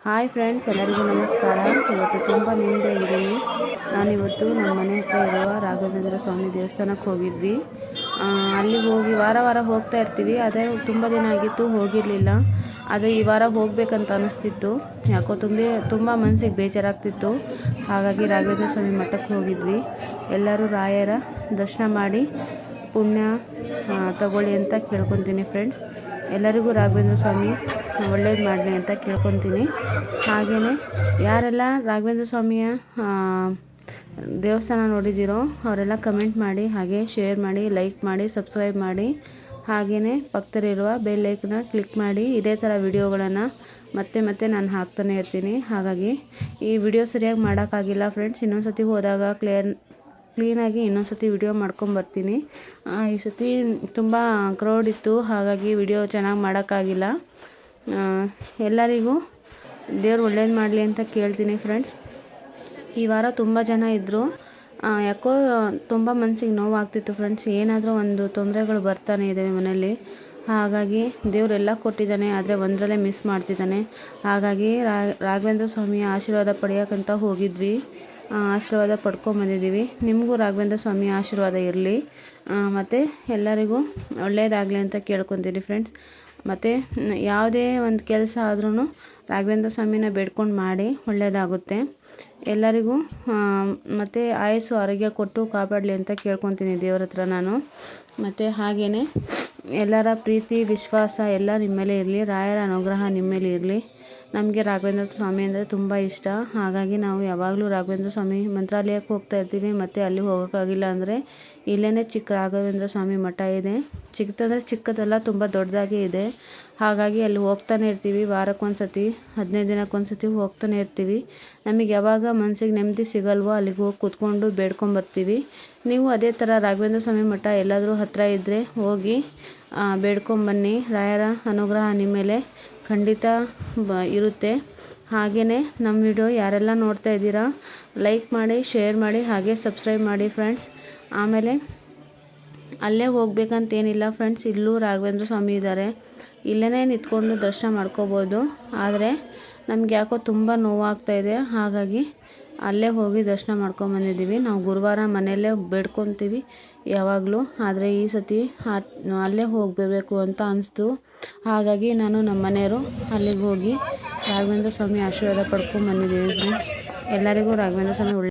Hi friends, ಎಲ್ಲರಿಗೂ ನಮಸ್ಕಾರ. ಇವತ್ತು ತುಂಬ ನಿಮ್ಮದಾಗಿದ್ದೀನಿ. ನಾನಿವತ್ತು ನಮ್ಮ ಮನೆ ಹತ್ರ ಇರುವ ರಾಘವೇಂದ್ರ ಸ್ವಾಮಿ ದೇವಸ್ಥಾನಕ್ಕೆ ಹೋಗಿದ್ವಿ. ಅಲ್ಲಿಗೆ ಹೋಗಿ ವಾರ ಹೋಗ್ತಾ ಇರ್ತೀವಿ. ಆದರೆ ತುಂಬ ದಿನ ಆಗಿತ್ತು, ಹೋಗಿರಲಿಲ್ಲ. ಆದರೆ ಈ ವಾರ ಹೋಗಬೇಕಂತ ಅನ್ನಿಸ್ತಿತ್ತು. ಯಾಕೋ ತುಂಬ ಮನಸ್ಸಿಗೆ ಬೇಜಾರಾಗ್ತಿತ್ತು. ಹಾಗಾಗಿ ರಾಘವೇಂದ್ರ ಸ್ವಾಮಿ ಮಠಕ್ಕೆ ಹೋಗಿದ್ವಿ. ಎಲ್ಲರೂ ರಾಯರ ದರ್ಶನ ಮಾಡಿ ಪುಣ್ಯ ತಗೊಳ್ಳಿ ಅಂತ ಕೇಳ್ಕೊತೀನಿ ಫ್ರೆಂಡ್ಸ್. ಎಲ್ಲರಿಗೂ ರಾಘವೇಂದ್ರ ಸ್ವಾಮಿ ಒಳ್ಳೇದು ಮಾಡಲಿ ಅಂತ ಕೇಳ್ಕೊತೀನಿ. ಹಾಗೆಯೇ ಯಾರೆಲ್ಲ ರಾಘವೇಂದ್ರ ಸ್ವಾಮಿಯ ದೇವಸ್ಥಾನ ನೋಡಿದ್ದೀರೋ ಅವರೆಲ್ಲ ಕಮೆಂಟ್ ಮಾಡಿ, ಹಾಗೆ ಶೇರ್ ಮಾಡಿ, ಲೈಕ್ ಮಾಡಿ, ಸಬ್ಸ್ಕ್ರೈಬ್ ಮಾಡಿ. ಹಾಗೆಯೇ ಪಕ್ಕದಲ್ಲಿರುವ ಬೆಲ್ ಐಕನ್ನ ಕ್ಲಿಕ್ ಮಾಡಿ. ಇದೇ ಥರ ವಿಡಿಯೋಗಳನ್ನು ಮತ್ತೆ ನಾನು ಹಾಕ್ತಾನೆ ಇರ್ತೀನಿ. ಹಾಗಾಗಿ ಈ ವಿಡಿಯೋ ಸರಿಯಾಗಿ ಮಾಡೋಕ್ಕಾಗಿಲ್ಲ ಫ್ರೆಂಡ್ಸ್. ಇನ್ನೊಂದು ಸತಿ ಹೋದಾಗ ಕ್ಲೀನಾಗಿ ಇನ್ನೊಂದು ಸತಿ ವಿಡಿಯೋ ಮಾಡ್ಕೊಂಬರ್ತೀನಿ. ಈ ಸತಿ ತುಂಬ ಕ್ರೌಡ್ ಇತ್ತು, ಹಾಗಾಗಿ ವಿಡಿಯೋ ಚೆನ್ನಾಗಿ ಮಾಡೋಕ್ಕಾಗಿಲ್ಲ. ಎಲ್ಲರಿಗೂ ದೇವ್ರು ಒಳ್ಳೇದು ಮಾಡಲಿ ಅಂತ ಕೇಳ್ತೀನಿ ಫ್ರೆಂಡ್ಸ್. ಈ ವಾರ ತುಂಬ ಜನ ಇದ್ದರು. ಯಾಕೋ ತುಂಬ ಮನಸ್ಸಿಗೆ ನೋವಾಗ್ತಿತ್ತು ಫ್ರೆಂಡ್ಸ್. ಏನಾದರೂ ಒಂದು ತೊಂದರೆಗಳು ಬರ್ತಾನೆ ಇದ್ದಾವೆ ಮನೆಯಲ್ಲಿ. ಹಾಗಾಗಿ ದೇವರೆಲ್ಲ ಕೊಟ್ಟಿದ್ದಾನೆ, ಆದರೆ ಒಂದರಲ್ಲೇ ಮಿಸ್ ಮಾಡ್ತಿದ್ದಾನೆ. ಹಾಗಾಗಿ ರಾಘವೇಂದ್ರ ಸ್ವಾಮಿಯ ಆಶೀರ್ವಾದ ಪಡೆಯೋಕ್ಕಂತ ಹೋಗಿದ್ವಿ. ಆಶೀರ್ವಾದ ಪಡ್ಕೊಂಬಂದಿದ್ದೀವಿ. ನಿಮಗೂ ರಾಘವೇಂದ್ರ ಸ್ವಾಮಿಯ ಆಶೀರ್ವಾದ ಇರಲಿ, ಮತ್ತು ಎಲ್ಲರಿಗೂ ಒಳ್ಳೆಯದಾಗಲಿ ಅಂತ ಕೇಳ್ಕೊತೀನಿ ಫ್ರೆಂಡ್ಸ್. ಮತ್ತು ಯಾವುದೇ ಒಂದು ಕೆಲಸ ಆದ್ರೂ ರಾಘವೇಂದ್ರ ಸ್ವಾಮಿನ ಬೇಡ್ಕೊಂಡು ಮಾಡಿ, ಒಳ್ಳೆಯದಾಗುತ್ತೆ. ಎಲ್ಲರಿಗೂ ಮತ್ತು ಆಯಸ್ಸು ಆರೋಗ್ಯ ಕೊಟ್ಟು ಕಾಪಾಡಲಿ ಅಂತ ಕೇಳ್ಕೊತೀನಿ ದೇವ್ರ ಹತ್ರ ನಾನು. ಮತ್ತು ಹಾಗೆಯೇ ಎಲ್ಲರ ಪ್ರೀತಿ ವಿಶ್ವಾಸ ಎಲ್ಲ ನಿಮ್ಮ ಮೇಲೆ ಇರಲಿ, ರಾಯರ ಅನುಗ್ರಹ ನಿಮ್ಮ ಮೇಲೆ ಇರಲಿ. ನಮಗೆ ರಾಘವೇಂದ್ರ ಸ್ವಾಮಿ ಅಂದರೆ ತುಂಬ ಇಷ್ಟ. ಹಾಗಾಗಿ ನಾವು ಯಾವಾಗಲೂ ರಾಘವೇಂದ್ರ ಸ್ವಾಮಿ ಮಂತ್ರಾಲಯಕ್ಕೆ ಹೋಗ್ತಾ ಇರ್ತೀವಿ. ಮತ್ತು ಅಲ್ಲಿ ಹೋಗೋಕ್ಕಾಗಿಲ್ಲ ಅಂದರೆ ಇಲ್ಲೇ ಚಿಕ್ಕ ರಾಘವೇಂದ್ರ ಸ್ವಾಮಿ ಮಠ ಇದೆ. ಚಿಕ್ಕದಲ್ಲ, ತುಂಬ ದೊಡ್ಡದಾಗಿ ಇದೆ. ಹಾಗಾಗಿ ಅಲ್ಲಿ ಹೋಗ್ತಾನೆ ಇರ್ತೀವಿ. ವಾರಕ್ಕೊಂದು ಸತಿ, 15 ದಿನಕ್ಕೊಂದು ಸತಿ ಹೋಗ್ತಾನೆ ಇರ್ತೀವಿ. ನಮಗೆ ಯಾವಾಗ ಮನಸ್ಸಿಗೆ ನೆಮ್ಮದಿ ಸಿಗಲ್ವೋ ಅಲ್ಲಿಗೆ ಹೋಗಿ ಕೂತ್ಕೊಂಡು ಬೇಡ್ಕೊಂಬರ್ತೀವಿ. ನೀವು ಅದೇ ಥರ ರಾಘವೇಂದ್ರ ಸ್ವಾಮಿ ಮಠ ಎಲ್ಲಾದರೂ ಹತ್ತಿರ ಇದ್ದರೆ ಹೋಗಿ ಬೇಡ್ಕೊಂಬನ್ನಿ. ರಾಯರ ಅನುಗ್ರಹ ನಿಮ್ಮ ಮೇಲೆ ಖಂಡಿತ ಇರುತ್ತೆ. ಹಾಗೆಯೇ ನಮ್ಮ ವಿಡಿಯೋ ಯಾರೆಲ್ಲ ನೋಡ್ತಾ ಇದ್ದೀರಾ ಲೈಕ್ ಮಾಡಿ, ಶೇರ್ ಮಾಡಿ, ಹಾಗೆ ಸಬ್ಸ್ಕ್ರೈಬ್ ಮಾಡಿ ಫ್ರೆಂಡ್ಸ್. ಆಮೇಲೆ ಅಲ್ಲೇ ಹೋಗ್ಬೇಕಂತೇನಿಲ್ಲ ಫ್ರೆಂಡ್ಸ್, ಇಲ್ಲೂ ರಾಘವೇಂದ್ರ ಸ್ವಾಮಿ ಇದ್ದಾರೆ. ಇಲ್ಲೇ ನಿಂತ್ಕೊಂಡು ದರ್ಶನ ಮಾಡ್ಕೋಬೋದು. ಆದರೆ ನಮ್ಗೆ ಯಾಕೋ ತುಂಬ ನೋವಾಗ್ತಾಯಿದೆ. ಹಾಗಾಗಿ ಅಲ್ಲೇ ಹೋಗಿ ದರ್ಶನ ಮಾಡ್ಕೊಂಬಂದಿದ್ದೀವಿ. ನಾವು ಗುರುವಾರ ಮನೆಯಲ್ಲೇ ಬೇಡ್ಕೊತೀವಿ ಯಾವಾಗಲೂ. ಆದರೆ ಈ ಸತಿ ಅಲ್ಲೇ ಹೋಗಬೇಕು ಅಂತ ಅನಿಸ್ತು. ಹಾಗಾಗಿ ನಾನು ನಮ್ಮ ಮನೆಯವರು ಅಲ್ಲಿಗೆ ಹೋಗಿ ರಾಘವೇಂದ್ರ ಸ್ವಾಮಿ ಆಶೀರ್ವಾದ ಪಡ್ಕೊಂಬಂದಿದ್ದೀವಿ ಫ್ರೆಂಡ್ಸ್. ಎಲ್ಲರಿಗೂ ರಾಘವೇಂದ್ರ ಸ್ವಾಮಿ